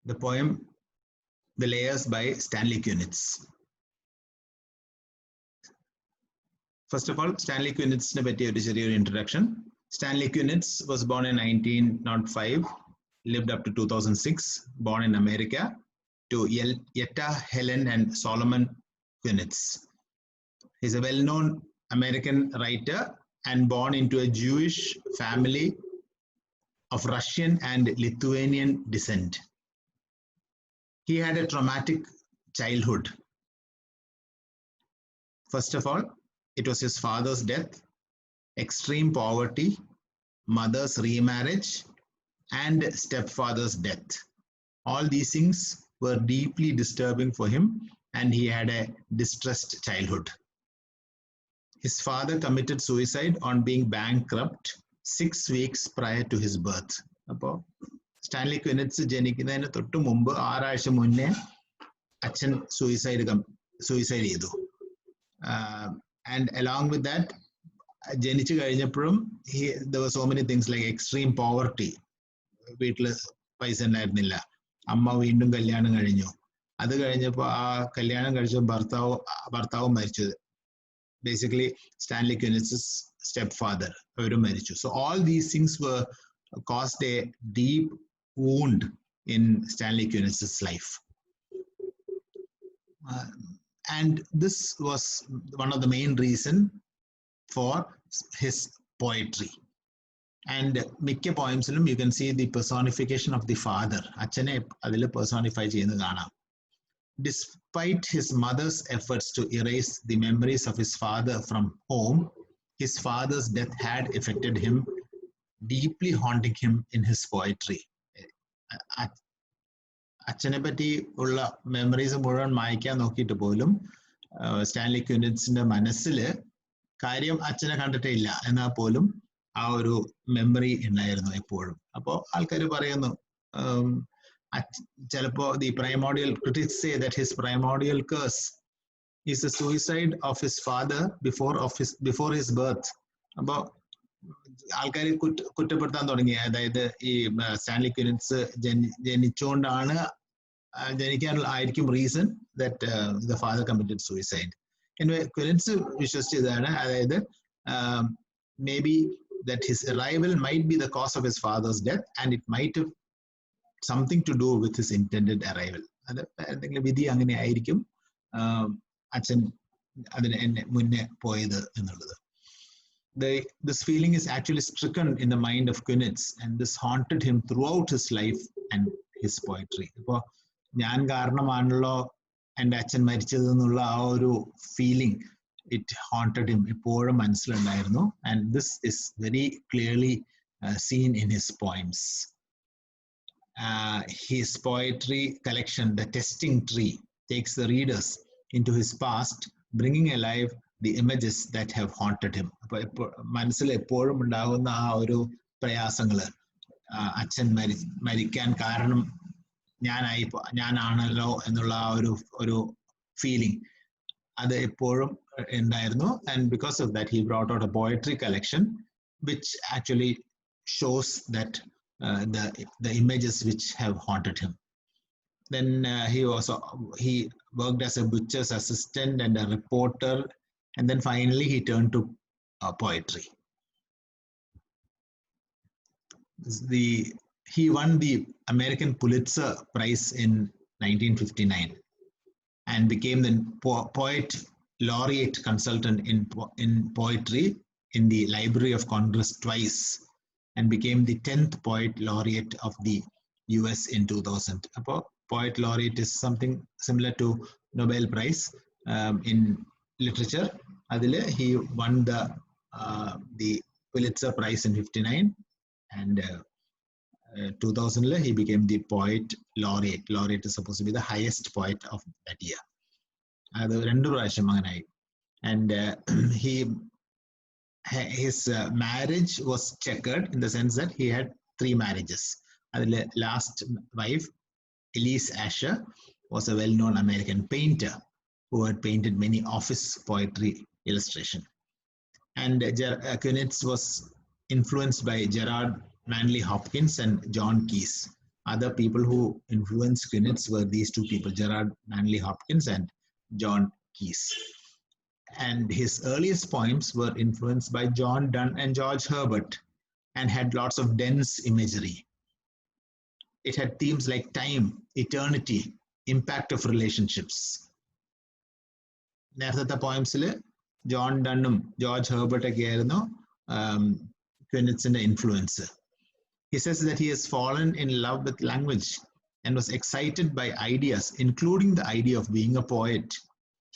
The poem The Layers by Stanley Kunitz. First of all, Stanley Kunitz's introduction. Stanley Kunitz was born in 1905, lived up to 2006, born in America to Yetta, Helen, and Solomon Kunitz. He's a well-known American writer and born into a Jewish family of Russian and Lithuanian descent. He had a traumatic childhood. First of all, it was his father's death, extreme poverty, mother's remarriage, and stepfather's death. All these things were deeply disturbing for him, and he had a distressed childhood. His father committed suicide on being bankrupt 6 weeks prior to his birth. അപ്പോൾ Stanley ക്വിനിറ്റ്സ് ജനിക്കുന്നതിന് തൊട്ട് മുമ്പ് 6 ആഴ്ച മുന്നേ അച്ഛൻ suicide ചെയ്തു. And along with that, ജനിച്ചു കഴിഞ്ഞപ്പോഴും there were so many things like extreme poverty. വീട്ടില് പൈസ ഉണ്ടായിരുന്നില്ല. അമ്മ വീണ്ടും കല്യാണം കഴിഞ്ഞു. അത് കഴിഞ്ഞപ്പോ ആ കല്യാണം കഴിച്ച ഭർത്താവും മരിച്ചത്. Basically, Stanley Kunitz's stepfather, അവരും മരിച്ചു. So all these things were caused a deep wound in Stanley Kunitz's life. And this was one of the main reasons for his poetry. And മിക്ക poemsലും you can see the personification of the father. അച്ഛനെ അതിൽ personify ചെയ്യുന്നത് കാണാം. Despite his mother's efforts to erase the memories of his father from home, his father's death had affected him, deeply haunting him in his poetry. അച്ഛനെ പറ്റി ഉള്ള memories മുഴുവൻ മായ്ക്കാൻ നോക്കിയിട്ട് പോലും സ്റ്റാൻലി ക്വിനിറ്റ്സിന്റെ മനസ്സിൽ കാര്യം അച്ഛനെ കണ്ടിട്ടേ ഇല്ല എന്നാൽ പോലും ആ ഒരു മെമ്മറി ഉണ്ടായിരുന്നു എപ്പോഴും. അപ്പോൾ ആൾക്കാർ പറയുന്നു ചിലപ്പോ the primordial critics say that his primordial curse is the suicide of his father before his birth. അപ്പോൾ ആൾക്കാർ കുറ്റപ്പെടുത്താൻ തുടങ്ങി. അതായത് ഈ സ്റ്റാൻലി ക്വിനിറ്റ്സ് ജനിച്ചുകൊണ്ടാണ് ജനിക്കാനുള്ള reason that the father committed suicide. Kunitz വിശ്വസിച്ചതാണ്, അതായത് may be that his arrival might be the cause of his father's death and it might have something to do with his intended arrival. അത് എന്തെങ്കിലും വിധി അങ്ങനെ ആയിരിക്കും അച്ഛൻ അതിന് മുന്നേ പോയത് എന്നുള്ളത്. This feeling is actually stricken in the mind of Kunitz, and this haunted him throughout his life and his poetry. അപ്പോൾ ഞാൻ കാരണമാണല്ലോ എൻ്റെ അച്ഛൻ മരിച്ചത് എന്നുള്ള ആ ഒരു ഫീലിംഗ് ഇറ്റ് haunted him എപ്പോഴും മനസ്സിലുണ്ടായിരുന്നു. And this is very clearly seen in his poems. His poetry collection, The Testing Tree, takes the readers into his past, bringing alive the images that have haunted him. മനസ്സിൽ എപ്പോഴും ഉണ്ടാകുന്ന ആ ഒരു പ്രയാസങ്ങള്, അച്ഛൻ മരിക്കാൻ കാരണം ഞാനാണല്ലോ എന്നുള്ള ആ ഒരു ഫീലിംഗ് അത് എപ്പോഴും ഉണ്ടായിരുന്നു. And because of that, he brought out a poetry collection which actually shows that the images which have haunted him. Then he worked as a butcher's assistant and a reporter, and then finally he turned to poetry. He won the American Pulitzer Prize in 1959 and became the poet laureate consultant in poetry in the Library of Congress twice, and became the 10th poet laureate of the US in 2000. Poet laureate is something similar to Nobel Prize in literature. Adile he won the Pulitzer Prize in 59, and 2000 he became the poet laureate. Laureate is supposed to be the highest poet of that year. Adu rendu prasham anganayi. And his marriage was checkered in the sense that he had 3 marriages. The last wife, Elise Asher, was a well-known American painter who had painted many office poetry illustration. And Kunitz was influenced by Gerard Manley Hopkins and John Keyes. other people who influenced Quenitz were these two people, Gerard Manley Hopkins and John Keyes. And his earliest poems were influenced by John Donne and George Herbert and had lots of dense imagery. It had themes like time, eternity, impact of relationships. നേരത്തെ പോയിംസിൽ John ഡണ്ണും George Herbert ഒക്കെ ആയിരുന്നു ക്വിനിറ്റ്സിന്റെ influence. He says that he has fallen in love with language and was excited by ideas, including the idea of being a poet.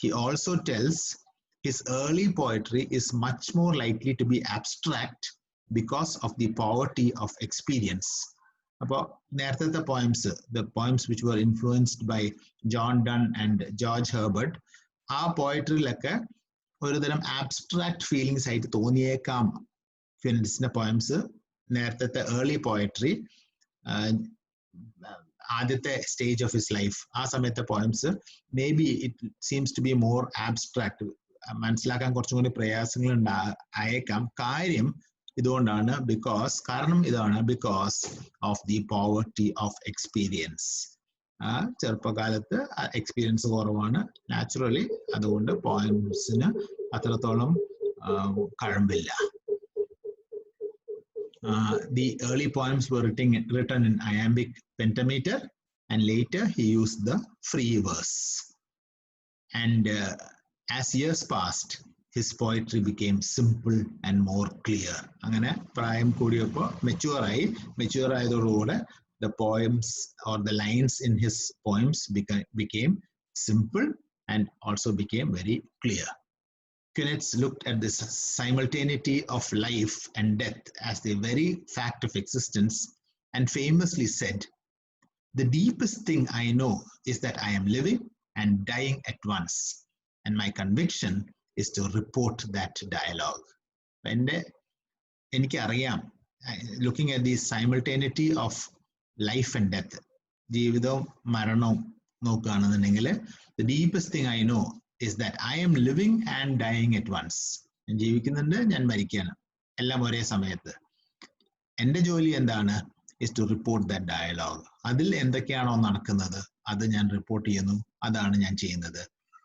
He also tells his early poetry is much more likely to be abstract because of the poverty of experience. About the poems which were influenced by John Donne and George Herbert, our poetry like a abstract feelings ആയിട്ട് തോന്നിയേക്കാം ക്വിനിറ്റ്സിന്റെ poems. നേരത്തെ early poetry, ആദ്യത്തെ stage of his life, ആ സമയത്തെ poems may be it seems to be more abstract, മനസ്സിലാക്കാൻ കുറച്ചും കൂടി പ്രയാസങ്ങൾ അയക്കാം. ഇതുകൊണ്ടാണ് കാരണം ഇതാണ് because of the poverty of experience. ചെറുപ്പകാലത്ത് എക്സ്പീരിയൻസ് കുറവാണ് നാച്ചുറലി, അതുകൊണ്ട് പോയംസിന് അത്രത്തോളം കഴമ്പില്ല. The early poems were written in iambic pentameter, and later he used the free verse. And as years passed, his poetry became simple and more clear. Angane prayam kodiyappo mature ayathodukude the poems or the lines in his poems became simple and also became very clear. Quenitz looked at this simultaneity of life and death as the very fact of existence and famously said, "The deepest thing I know is that I am living and dying at once, and my conviction is to report that dialogue." Looking at the simultaneity of life and death, ജീവിതവും മരണവും നോക്കുകയാണെന്നുണ്ടെങ്കിൽ the deepest thing I know is that I am living and dying at once. ഞാൻ ജീവിക്കുന്നുണ്ട്, ഞാൻ മരിക്കുകയാണ്, എല്ലാം ഒരേ സമയത്ത്. എൻ്റെ ജോലി എന്താണ്? is to report that dialogue. അതിൽ എന്തൊക്കെയാണോ നടക്കുന്നത് അത് ഞാൻ റിപ്പോർട്ട് ചെയ്യുന്നു, അതാണ് ഞാൻ ചെയ്യുന്നത്,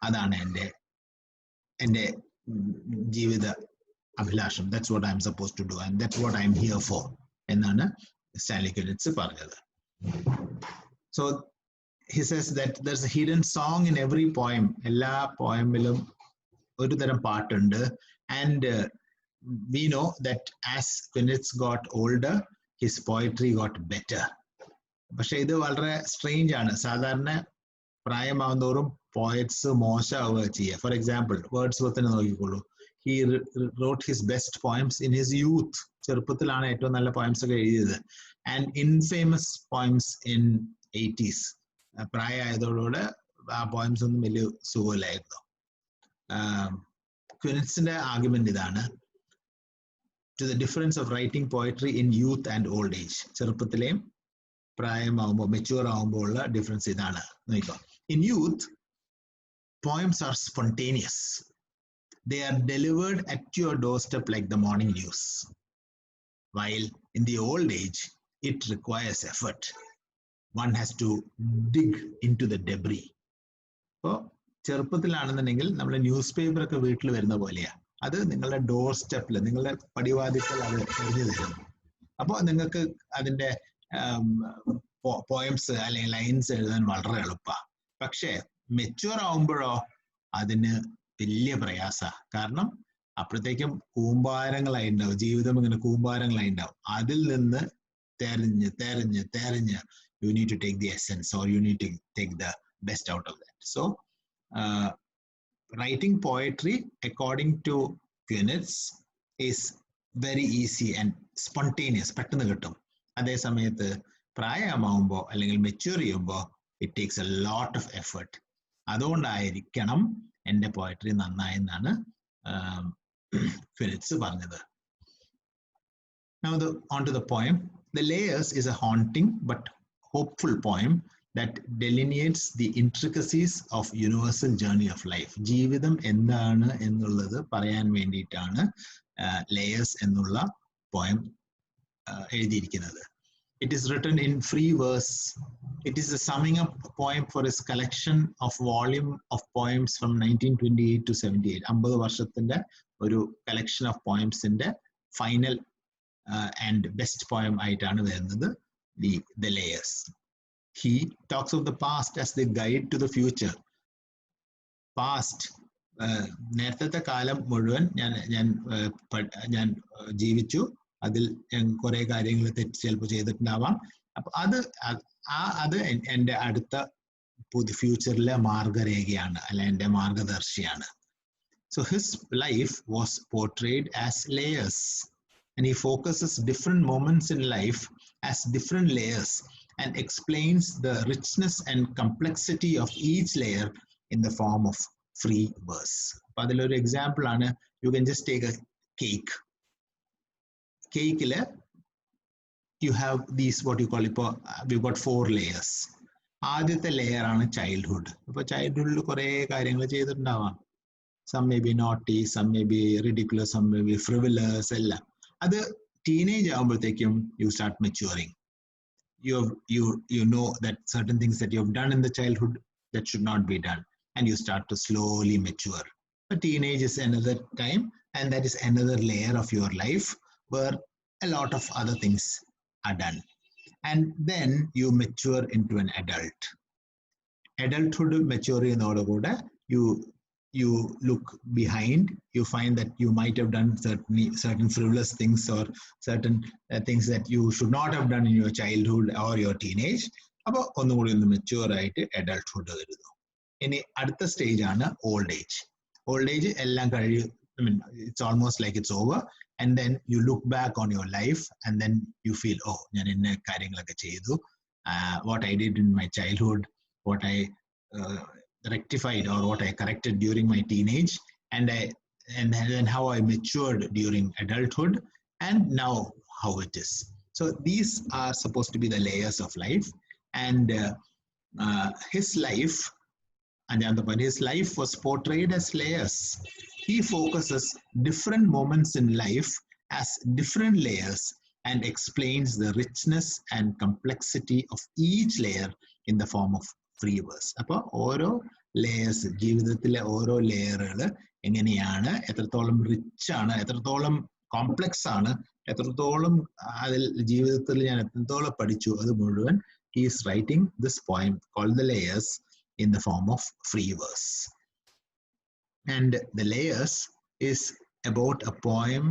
അതാണ് എൻ്റെ ജീവിത അഭിലാഷം. That's what I'm supposed to do and that's what I'm here for എന്നാണ് സ്റ്റാൻലി ക്വിനിറ്റ്സ് പറഞ്ഞത്. So he says that there's a hidden song in every poem. എല്ലാ പോയമിലും ഒരു തരം പാട്ടുണ്ട്. And we know that as Quenitz got older, his poetry got better. പക്ഷെ ഇത് വളരെ strange ആണ്. സാധാരണ പ്രായമാവുന്നതോറും പോയറ്റ്സ് മോശമാവുക ചെയ്യുക. ഫോർ എക്സാമ്പിൾ വേർഡ്സ്വർത്തിനെ നോക്കിക്കോളൂ. He wrote his best poems in his youth. ചെറുപ്പത്തിലാണ് ഏറ്റവും നല്ല പോയംസ് ഒക്കെ എഴുതിയത്. And infamous poems in 80s. പ്രായമായതോടുകൂടെ ആ പോയംസ് ഒന്നും വലിയ സുഖമില്ലായിരുന്നു. ക്വിനിറ്റ്സിന്റെ ആർഗ്യുമെന്റ് ഇതാണ്: to the difference of writing poetry in youth and old age. ചെറുപ്പത്തിലെയും പ്രായമാവുമ്പോൾ മെച്യൂർ ആവുമ്പോൾ ഉള്ള ഡിഫറൻസ് ഇതാണ്. നോക്കിക്കോ. In youth, poems are spontaneous. They are delivered at your doorstep like the morning news. While in the old age, it requires effort. One has to dig into the debris. അപ്പോൾ ചെറുപ്പത്തിലാണെന്നുണ്ടെങ്കിൽ നമ്മുടെ news paper ഒക്കെ വീട്ടിൽ വരുന്ന പോലെയാ. അത് നിങ്ങളുടെ door സ്റ്റെപ്പിൽ, നിങ്ങളുടെ പടിവാതിക്കൽ അത് എഴുതി തരും. അപ്പോൾ നിങ്ങൾക്ക് അതിൻ്റെ പോയംസ് അല്ലെങ്കിൽ ലൈൻസ് എഴുതാൻ വളരെ എളുപ്പമാണ്. പക്ഷേ മെച്യൂർ ആവുമ്പോഴോ അതിന് വലിയ പ്രയാസ. കാരണം അപ്പോഴത്തേക്കും കൂമ്പാരങ്ങളായി ഉണ്ടാവും, ജീവിതം ഇങ്ങനെ കൂമ്പാരങ്ങളായി ഉണ്ടാവും. അതിൽ നിന്ന് തെരഞ്ഞ് തെരഞ്ഞ് തെരഞ്ഞ് you need to take the essence or you need to take the best out of that. So writing poetry according to Quenitz is very easy and spontaneous. പെട്ടെന്ന് കിട്ടും. അതേ സമയത്ത് പ്രായമാവുമ്പോൾ അല്ലെങ്കിൽ മെച്യൂർ ചെയ്യുമ്പോൾ it takes a lot of effort. അതുകൊണ്ടായിരിക്കണം എൻ്റെ poetry നന്നായെന്നാണ് ക്വിനിറ്റ്സ് പറഞ്ഞത്. Now on to the poem. The Layers is a haunting but hopeful poem that delineates the intricacies of universal journey of life. ജീവിതം എന്താണ് എന്നുള്ളത് പറയാൻ വേണ്ടിയിട്ടാണ് ലേയേഴ്സ് എന്നുള്ള poem എഴുതിയിരിക്കുന്നത്. It is written in free verse. It is a summing up poem for his collection of volume of poems from 1928 to 78. 50 വർഷത്തിന്റെ ഒരു collection of poems ന്റെ final and best poem ആയിട്ടാണ് വരുന്നത് the layers. He talks of the past as the guide to the future. Past, നേരത്തെ കാലം മുഴുവൻ ഞാൻ ജീവിച്ചു, അതിൽ ഞാൻ കുറെ കാര്യങ്ങൾ തെറ്റ് ചിലപ്പോൾ ചെയ്തിട്ടുണ്ടാവാം. അപ്പൊ അത് എൻ്റെ അടുത്ത ഫ്യൂച്ചറിലെ മാർഗരേഖയാണ്, അല്ല എൻ്റെ മാർഗദർശിയാണ്. So his life was portrayed as layers, and he focuses different moments in life as different layers and explains the richness and complexity of each layer in the form of free verse. അപ്പൊ അതിലൊരു example ആണ്, you can just take a cake. Cake you have these what you call, we've got 4 layers. ആദ്യത്തെ layer ആണ് childhood. അപ്പൊ ചൈൽഡ്ഹുഡിൽ കുറെ കാര്യങ്ങൾ ചെയ്തിട്ടുണ്ടാവാം. Some may be naughty, some may be ridiculous, some may be frivolous, എല്ലാം. അത് teenage ആകുമ്പോഴത്തേക്കും you start maturing. You know that certain things that you have done in the childhood that should not be done, and you start to slowly mature. But teenage is another time, and that is another layer of your life where a lot of other things are done. And then you mature into an adult. Adulthood mature in order, you look behind, you find that you might have done certain frivolous things or certain things that you should not have done in your childhood or your teenage. അപ്പോൾ ഒന്നുകൂടി ഒന്ന് mature ആയിട്ട് adulthood വരുന്നു. ഇനി അടുത്ത stage ആണ് old age. Old age എല്ലാം കഴിയും, it's almost like it's over, and then you look back on your life and then you feel, oh, ഞാൻ ഇന്ന കാര്യങ്ങളൊക്കെ ചെയ്തു, what I did in my childhood, what I rectified or what I corrected during my teenage, and then how I matured during adulthood, and now how it is. So these are supposed to be the layers of life, and his life, his life was portrayed as layers. He focuses different moments in life as different layers and explains the richness and complexity of each layer in the form of free verse. അപ്പോൾ ഓരോ layers, ജീവിതത്തിലെ ഓരോ ലെയറുകൾ എങ്ങനെയാണ്, എത്രത്തോളം rich ആണ്, എത്രത്തോളം complex ആണ്, എത്രത്തോളം അതിൽ ജീവിതത്തിൽ ഞാൻ എത്രത്തോളം പഠിച്ചു, അത് മുഴുവൻ he is writing this poem called The Layers in the form of free verse. And The Layers is about a poem,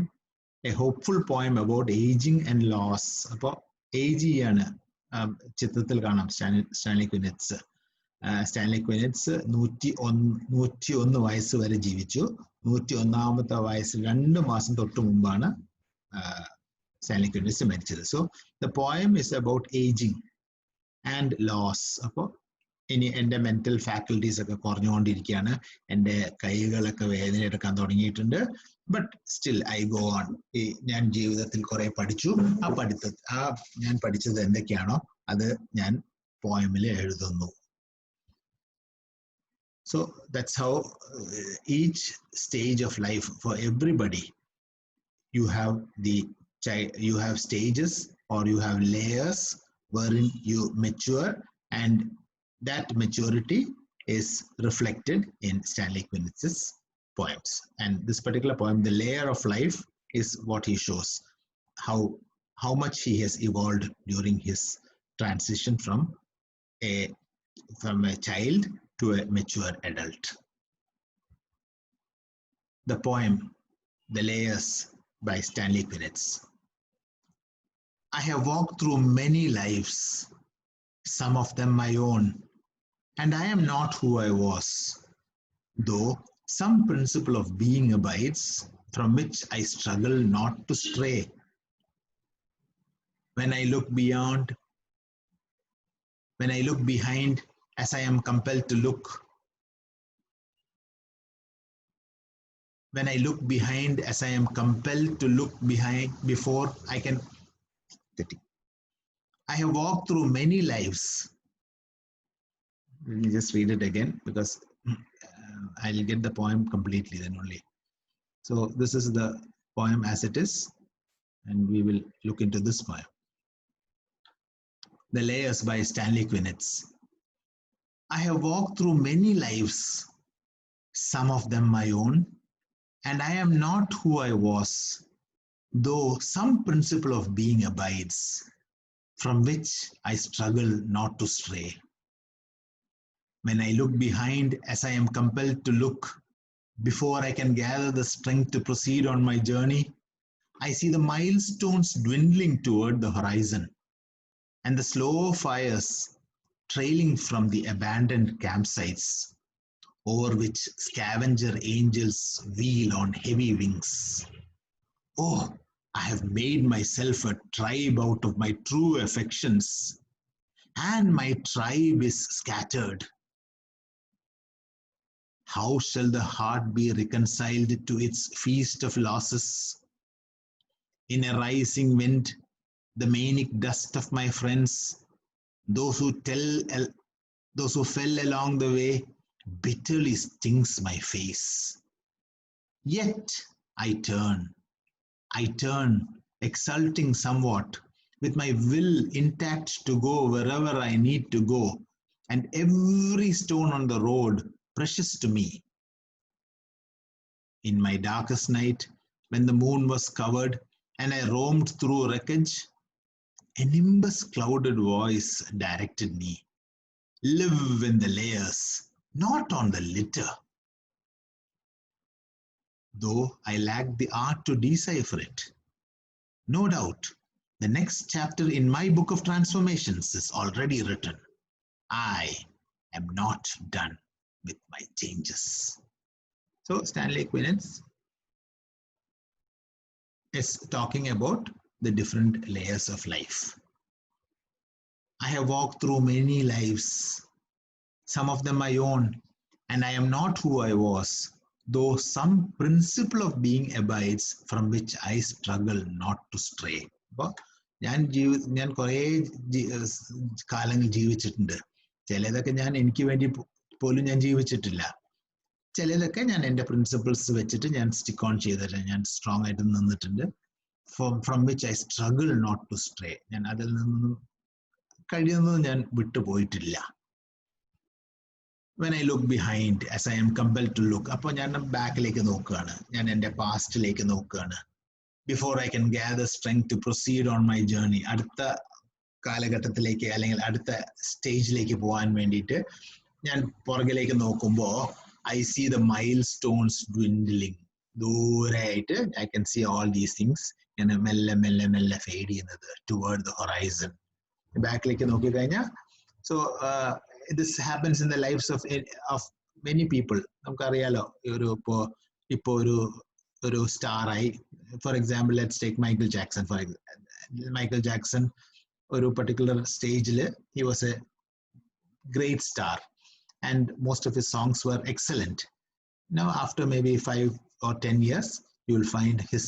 a hopeful poem about aging and loss. അപ്പോൾ ഏജ് ചെയ്യാണ് ചിത്രത്തിൽ കാണാം സ്റ്റാൻലി ക്വിനറ്റ്സ്. സ്റ്റാൻലി ക്വിനറ്റ്സ് 101 വയസ്സ് വരെ ജീവിച്ചു. 101ാമത്തെ വയസ്സിൽ 2 മാസം തൊട്ട് മുമ്പാണ് സ്റ്റാൻലി ക്വിനറ്റ്സ് മരിച്ചത്. So the poem is about ageing and loss. അപ്പോൾ ഇനി എൻ്റെ മെന്റൽ ഫാക്കൽറ്റീസ് ഒക്കെ കുറഞ്ഞുകൊണ്ടിരിക്കുകയാണ്, എൻ്റെ കൈകളൊക്കെ വേദന എടുക്കാൻ തുടങ്ങിയിട്ടുണ്ട്, but still I go on. ഞാൻ ജീവിതത്തിൽ കുറെ പഠിച്ചു, ഞാൻ പഠിച്ചത് എന്തൊക്കെയാണോ അത് ഞാൻ പോയമിൽ എഴുതുന്നു. So that's how each stage of life for everybody, you have stages or you have layers wherein you mature, and that maturity is reflected in Stanley Quinitz's poems. And this particular poem, The Layer of Life, is what he shows how much he has evolved during his transition from a child to a mature adult. The poem, The Layers by Stanley Kunitz. I have walked through many lives, some of them my own, and I am not who I was, though some principle of being abides, from which I struggle not to stray. When I look behind, as I am compelled to look. When I look behind, as I am compelled to look behind before I can. I have walked through many lives. Let me just read it again, because I'll get the poem completely then only. So this is the poem as it is, and we will look into this poem. The Layers by Stanley Kunitz. I have walked through many lives, some of them my own, and I am not who I was, though some principle of being abides, from which I struggle not to stray. When I look behind, as I am compelled to look, before I can gather the strength to proceed on my journey, I see the milestones dwindling toward the horizon, and the slow fires trailing from the abandoned campsites, over which scavenger angels wheel on heavy wings. Oh, I have made myself a tribe out of my true affections, and my tribe is scattered. How shall the heart be reconciled to its feast of losses? In a rising wind, the manic dust of my friends, those who fell along the way, bitterly stings my face. Yet I turn, exulting somewhat, with my will intact to go wherever I need to go, and every stone on the road precious to me. In my darkest night, when the moon was covered and I roamed through wreckage, a nimbus clouded voice directed me. Live in the layers, not on the litter. Though I lacked the art to decipher it. No doubt, the next chapter in my book of transformations is already written. I am not done with my changes. So Stanley Kunitz is talking about the different layers of life. I have walked through many lives, some of them my own, and I am not who I was, though some principle of being abides, from which I struggle not to stray. അപ്പോൾ ഞാൻ കുറേ കാലങ്ങൾ ജീവിച്ചിട്ടുണ്ട്. ചിലതൊക്കെ ഞാൻ എനിക്ക് വേണ്ടി പോലും ഞാൻ ജീവിച്ചിട്ടില്ല. ചിലതൊക്കെ ഞാൻ എൻ്റെ പ്രിൻസിപ്പിൾസ് വെച്ചിട്ട് ഞാൻ സ്റ്റിക്ക് ഓൺ ചെയ്തിട്ട് ഞാൻ സ്ട്രോങ് ആയിട്ട് നിന്നിട്ടുണ്ട്. From which I struggle not to stray. ഞാൻ അതിൽ നിന്നും കഴിയുന്നത് ഞാൻ വിട്ടുപോയിട്ടില്ല. When I look behind, as I am compelled to look, അപ്പോൾ ഞാൻ ബാക്കിലേക്ക് നോക്കുകയാണ്, ഞാൻ എൻ്റെ പാസ്റ്റിലേക്ക് നോക്കുകയാണ്. Before I can gather strength to proceed on my journey, അടുത്ത കാലഘട്ടത്തിലേക്ക് അല്ലെങ്കിൽ അടുത്ത സ്റ്റേജിലേക്ക് പോകാൻ വേണ്ടിയിട്ട് ഞാൻ പുറകിലേക്ക് നോക്കുമ്പോൾ I see the milestones dwindling. ദൂരെയായിട്ട് I can see all these things ഇങ്ങനെ മെല്ലെ മെല്ലെ മെല്ലെ ഫെയ്ഡ് ചെയ്യുന്നത് toward the horizon. ബാക്കിലേക്ക് നോക്കിക്കഴിഞ്ഞാൽ so this happens in the lives of many people. നമുക്കറിയാലോ ഇപ്പോ ഒരു സ്റ്റാർ ആയി. For example, let's take Michael Jackson. Michael Jackson ഒരു particular stage he was a great star and most of his songs were excellent. Now after maybe 5 or 10 years you will find his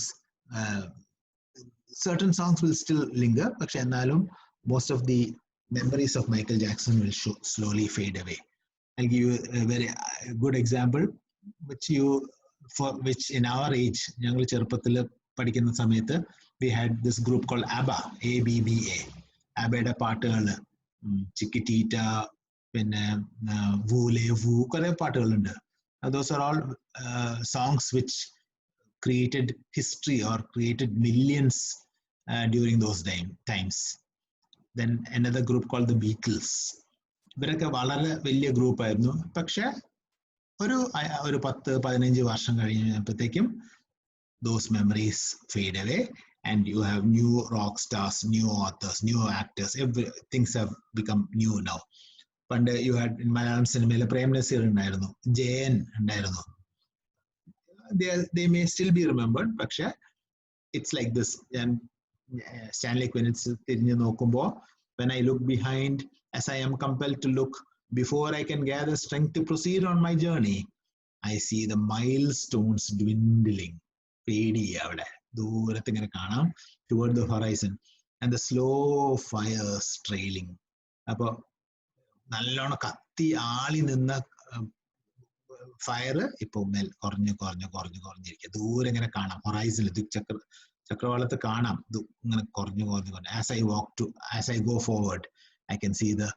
certain songs will still linger, പക്ഷെ എന്നാലും most of the memories of Michael Jackson will slowly fade away. I'll give you a very good example which in our age, ഞങ്ങൾ ചെറുപ്പത്തിൽ പഠിക്കുന്ന സമയത്ത് we had this group called ABBA, ABBA. ABBAയുടെ പാട്ടുകൾ ചിക്കിറ്റീറ്റ, പിന്നെ വൂലേവു, കുറേ പാട്ടുകളുണ്ട്. Those are all songs which created history or created millions during those times. Then another group called the Beatles. ഇവരൊക്കെ വളരെ വലിയ ഗ്രൂപ്പായിരുന്നു. പക്ഷെ ഒരു 10-15 വർഷം കഴിഞ്ഞപ്പോഴത്തേക്കും those memories fade away and you have new rock stars, new authors, new actors. Things have become new now. പണ്ട് you had in Malayalam സിനിമയിൽ പ്രേം നസീർ ഉണ്ടായിരുന്നു, ജയൻ ഉണ്ടായിരുന്നു. They may still be remembered, പക്ഷെ it's like this. Stanley Kunitz തിരിഞ്ഞു നോക്കുമ്പോൾ when I look behind, as I am compelled to look, before I can gather strength to proceed on my journey, I see the milestones dwindling. പേടി അവിടെ ദൂരത്ത് ഇങ്ങനെ കാണാം toward the horizon and the slow fires trailing. അപ്പോൾ നല്ലോണം കത്തി ആളി നിന്ന ഫയർ ഇപ്പോൾ കുറഞ്ഞിരിക്കുക. ദൂരെ ഇങ്ങനെ കാണാം, ഹൊറൈസണിൽ ചക്രവാളത്ത് കാണാം, ഇങ്ങനെ കുറഞ്ഞു. As I go forward, I can see the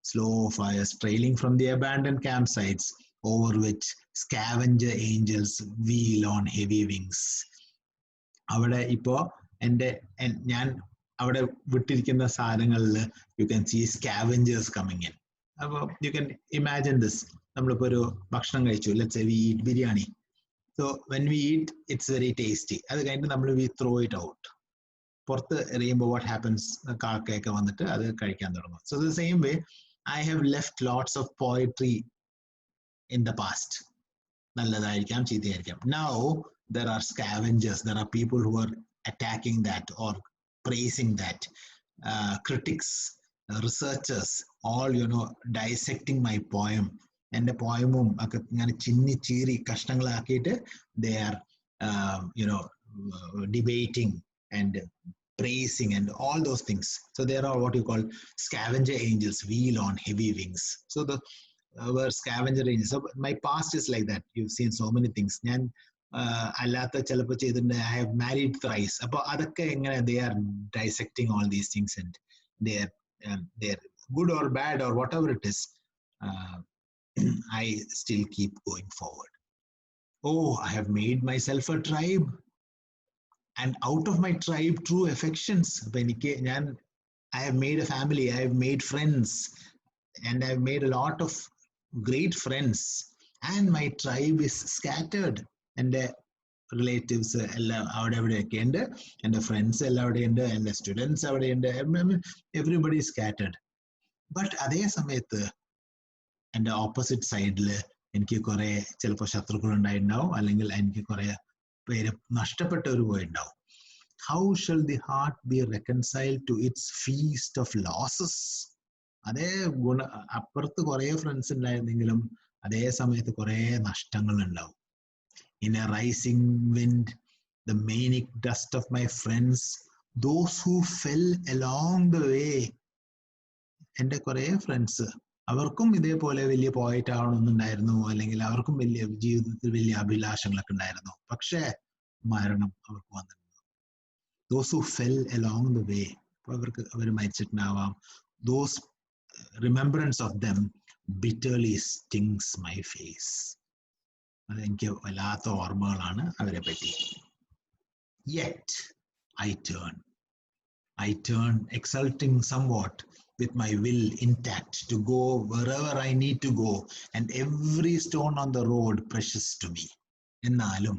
slow fires trailing from the abandoned campsites over which scavenger angels wheel on heavy wings. അവിടെ ഇപ്പോൾ ഞാൻ അവിടെ വിട്ടിരിക്കുന്ന സാധനങ്ങളിൽ you can see scavengers coming in. അപ്പോൾ യു ക്യാൻ ഇമാജിൻ ദിസ്. നമ്മളിപ്പോൾ ഒരു ഭക്ഷണം കഴിച്ചു, let's say we eat biryani. So when we eat it's very tasty. അത് കഴിഞ്ഞിട്ട് നമ്മൾ വി ത്രോ ഇറ്റ് ഔട്ട്. പുറത്ത് എറിയുമ്പോൾ വാട്ട് ഹാപ്പൻസ്, കാക്കയൊക്കെ വന്നിട്ട് അത് കഴിക്കാൻ തുടങ്ങും. So the same way I have left lots of poetry in the past. നല്ലതായിരിക്കാം, ചീത്തയായിരിക്കാം. Now there are scavengers, there are people who are attacking that or praising that, critics, researchers, all dissecting my poem. എൻ്റെ പോയമും ഒക്കെ ഇങ്ങനെ ചിന്നി ചീറി കഷ്ണങ്ങളാക്കിയിട്ട് they are debating and praising and all those things. So there are what you call scavenger angels wheel on heavy wings. So the were scavenger angels. So my past is like that. You've seen so many things. ഞാൻ അല്ലാത്ത ചിലപ്പോൾ ചെയ്തിട്ടുണ്ട്. I have married thrice. അപ്പോൾ അതൊക്കെ എങ്ങനെ they are dissecting all these things and they're good or bad or whatever it is. I still keep going forward. Oh, I have made myself a tribe. And out of my tribe, true affections. I have made a family, I have made friends, and I have made a lot of great friends. And my tribe is scattered. And the relatives, and the friends, and the students, everybody is scattered. But അതേ സമയത്ത് എൻ്റെ opposite സൈഡിൽ എനിക്ക് കുറെ ചിലപ്പോൾ ശത്രുക്കൾ ഉണ്ടായിട്ടുണ്ടാവും, അല്ലെങ്കിൽ എനിക്ക് കുറെ പേര് നഷ്ടപ്പെട്ടവർ പോയിട്ടുണ്ടാവും. How shall the heart be reconciled to its feast of losses? അതേ അപ്പുറത്ത് കുറെ ഫ്രണ്ട്സ് ഉണ്ടായിരുന്നെങ്കിലും അതേ സമയത്ത് കുറെ നഷ്ടങ്ങൾ ഉണ്ടാവും. In a rising wind, the manic dust of my friends, those who fell along the way. എൻ്റെ കുറെ ഫ്രണ്ട്സ്, അവർക്കും ഇതേപോലെ വലിയ പോയിന്റ് ആവണമെന്നുണ്ടായിരുന്നു, അല്ലെങ്കിൽ അവർക്കും വലിയ ജീവിതത്തിൽ വലിയ അഭിലാഷങ്ങളൊക്കെ ഉണ്ടായിരുന്നു. പക്ഷേ മരണം അവർക്ക് വന്നിട്ടുണ്ട്. Those who fell along the way, our മരിച്ചിട്ടുണ്ടാവാം. Those remembrance of them bitterly stings my face. അതെനിക്ക് വല്ലാത്ത ഓർമ്മകളാണ് അവരെ പറ്റി. Yet I turn exulting somewhat, with my will intact, to go wherever I need to go, and every stone on the road precious to me. എന്നാലും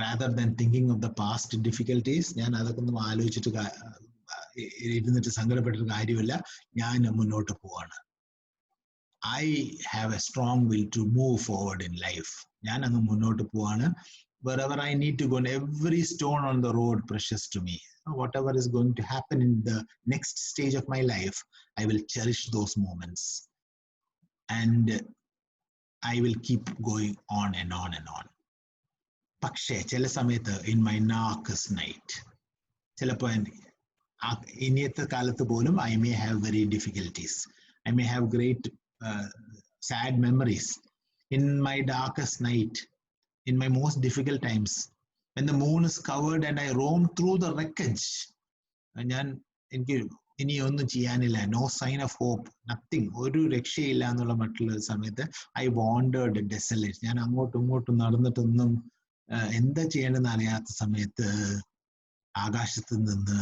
rather than thinking of the past difficulties, ഞാൻ അതൊക്കെ ഒന്നും ആലോചിച്ചിട്ട് ഇരുന്നിട്ട് സങ്കടപ്പെട്ടിട്ട് കാര്യമില്ല. ഞാൻ മുന്നോട്ട് പോവാണ്. I have a strong will to move forward in life. ഞാൻ അങ്ങ് മുന്നോട്ട് പോവാണ്. Wherever I need to go, and every stone on the road precious to me. Whatever is going to happen in the next stage of my life, I will cherish those moments. And I will keep going on and on and on. പക്ഷേ ചില സമയത്ത് in my darkest night, ചിലപ്പോൾ ഇനിയത്തെ കാലത്ത് പോലും I may have very difficulties. I may have great sad memories. In my darkest night, in my most difficult times, when the moon is covered and I roam through the wreckage, എനിക്ക് ഇനി ഒന്നും ചെയ്യാനില്ല, no sign of hope, nothing, ഒരു രക്ഷയില്ല എന്നുള്ള മറ്റുള്ള സമയത്ത് I wandered desolate. ഞാൻ അങ്ങോട്ടും ഇങ്ങോട്ടും നടന്നിട്ടൊന്നും എന്താ ചെയ്യേണ്ടെന്ന് അറിയാത്ത സമയത്ത് ആകാശത്ത് നിന്ന്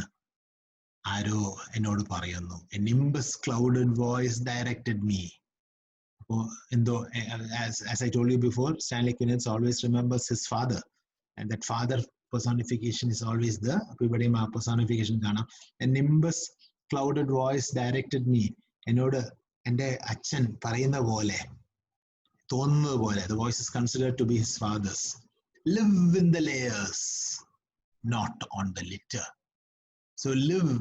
ആരോ എന്നോട് പറയുന്നു. A nimbus clouded voice directed me. അപ്പോൾ എന്തോ, as I told you before, Stanley Kunitz always remembers his father, and that father personification is always there. അപ്പോൾ ഇവിടെയും ആ personification കാണാം. A nimbus clouded voice directed me. എന്നോട് എൻ്റെ അച്ഛൻ പറയുന്ന പോലെ, തോന്നുന്നത് പോലെ, the voice is considered to be his father's. Live in the layers, not on the litter. So live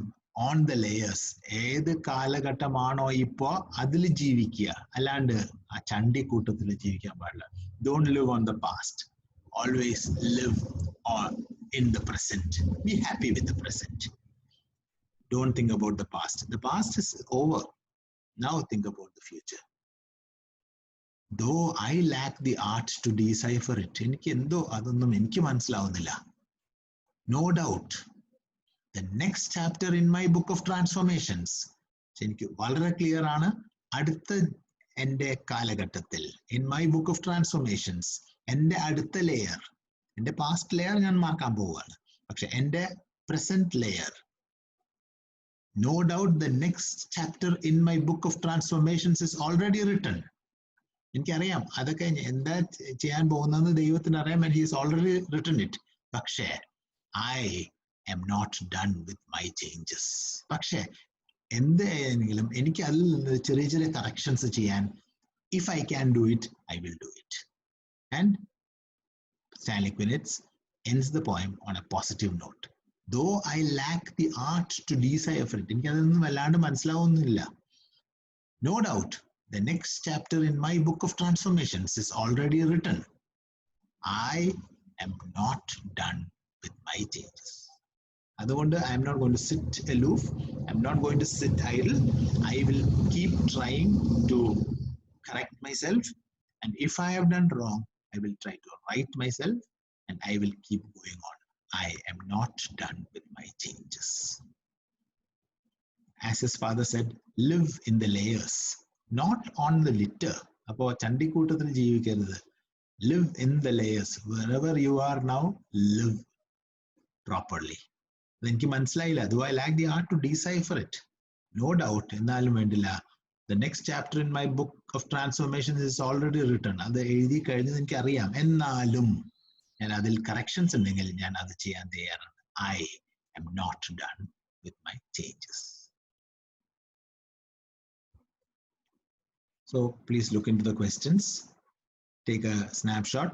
on the layers. ഏത് കാലഘട്ടമാണോ ഇപ്പോ അതിൽ ജീവിക്കുക, അല്ലാണ്ട് ആ ചണ്ടിക്കൂട്ടത്തിൽ ജീവിക്കാൻ പാടില്ല. Don't live on the past. Always live in the present. Be happy with the present. Don't think about the past. The past is over. Now think about the future. Though I lack the art to decipher it, എനിക്ക് എന്തോ അതൊന്നും എനിക്ക് മനസ്സിലാവുന്നില്ല. No doubt, the next chapter in my book of transformations എനിക്ക് വളരെ clear ആണ് അടുത്ത എൻ്റെ കാലഘട്ടത്തിൽ in my book of transformations എൻ്റെ അടുത്ത ലെയർ, എൻ്റെ പാസ്റ്റ് ലെയർ ഞാൻ മാർക്കാൻ പോവുകയാണ്, പക്ഷെ എൻ്റെ present layer, no doubt the next chapter in my book of transformations is already written. എനിക്കറിയാം അതൊക്കെ എന്താ ചെയ്യാൻ പോകുന്നത് ദൈവത്തിന് അറിയാം, and he has already written it. പക്ഷേ I am not done with my changes. പക്ഷേ എന്തായെങ്കിലും എനിക്ക് അതിൽ നിന്ന് ചെറിയ ചെറിയ കറക്ഷൻസ് ചെയ്യാൻ, if I can do it, I will do it. And Stanley Kunitz ends the poem on a positive note. Though I lack the art to decipher it, എനിക്കതൊന്നും വല്ലാണ്ട് മനസ്സിലാവുന്നില്ല. No doubt, the next chapter in my book of transformations is already written. I am not done with my changes. അതുകൊണ്ട് I am not going to sit aloof. I am not going to sit idle. I will keep trying to correct myself. And if I have done wrong, I will try to right myself, and I will keep going on. I am not done with my changes. As his father said, live in the layers, not on the litter. അപ്പോൾ ചണ്ടിക്കൂട്ടത്തിൽ ജീവിക്കരുത്. Live in the layers. Wherever you are now, live properly. എനിക്ക് മനസ്സിലായില്ല. Do I lack the art to decipher it? No doubt. എന്നാലും വേണ്ടില്ല. The next chapter in my book of transformations is already written. അത് എഴുതി കഴിഞ്ഞത് എനിക്കറിയാം. എന്നാലും ഞാൻ അതിൽ കറക്ഷൻസ് ഉണ്ടെങ്കിൽ ഞാൻ അത് ചെയ്യാൻ തയ്യാറാണ്. I am not done with my changes. So please look into the questions. Take a snapshot.